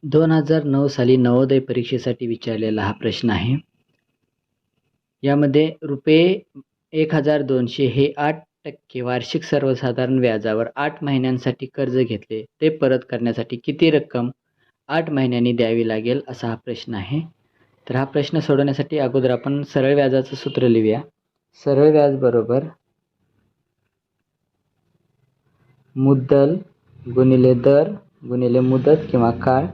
2009 साली नवोदय परीक्षेसाठी विचारलेला हा प्रश्न आहे. यामध्ये ₹1200 हे 8% वार्षिक सर्वसाधारण व्याजावर 8 महिन्यांसाठी कर्ज घेतले, ते परत करण्यासाठी किती रक्कम 8 महिन्यांनी द्यावी लागेल, असा हा प्रश्न आहे. तर हा प्रश्न सोडवण्यासाठी अगोदर आपण सरळ व्याजाचं सूत्र लिहूया. सरळ व्याज बरोबर मुद्दल गुणिले दर गुणिले मुदत किंवा काळ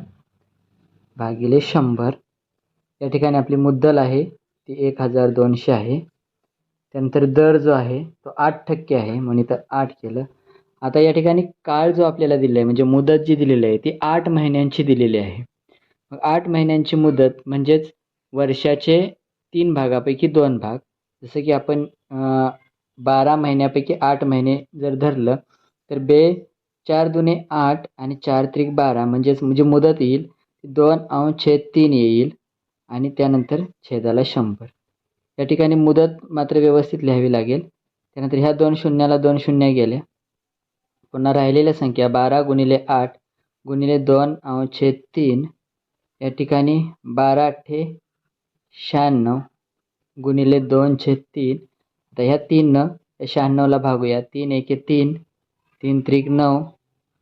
भागिले 100. या ठिकाणी आपली मुद्दल आहे ती 1200 आहे. त्यानंतर दर जो आहे तो 8% आहे, म्हणून इथं 8 केलं. आता या ठिकाणी काळ जो आपल्याला दिलेला आहे, म्हणजे मुदत जी दिलेली आहे ती 8 महिन्यांची दिलेली आहे. मग 8 महिन्यांची मुदत म्हणजेच वर्षाचे 3 भागापैकी 2 भाग. जसं की आपण 12 महिन्यापैकी 8 महिने जर धरलं तर 4 दुने 8 आणि 4 त्रिक 12 म्हणजे मुदत येईल 2/3 येईल आणि त्यानंतर छेदाला 100. या ठिकाणी मुदत मात्र व्यवस्थित लिहावी लागेल. त्यानंतर ह्या 2 शून्याला 2 शून्य गेल्या. पुन्हा राहिलेल्या संख्या 12 गुणिले 8 गुणिले 2/3. या ठिकाणी 12 8 96 गुणिले 2/3. आता ह्या 3 96ला भागूया. 3 1 3, 3 त्रिक 9,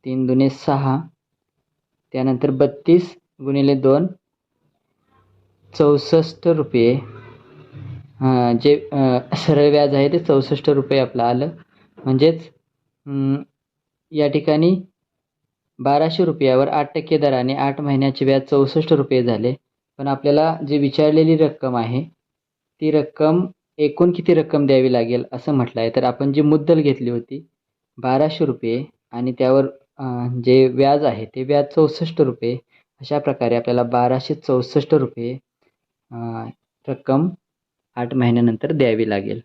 3 दुने 6. त्यानंतर 32 गुणिले 2 ₹64. जे सरळ व्याज आहे ते ₹64 आपलं आलं. म्हणजेच या ठिकाणी ₹1200वर 8% दराने 8 महिन्याचे व्याज ₹64 झाले. पण आपल्याला जी विचारलेली रक्कम आहे ती रक्कम एकूण किती रक्कम द्यावी लागेल असं म्हटलं आहे. तर आपण जी मुद्दल घेतली होती ₹1200 आणि त्यावर जे व्याज आहे ते व्याज ₹64. अशा प्रकारे आपल्याला ₹1264 रक्कम 8 महिन्यानंतर द्यावी लागेल.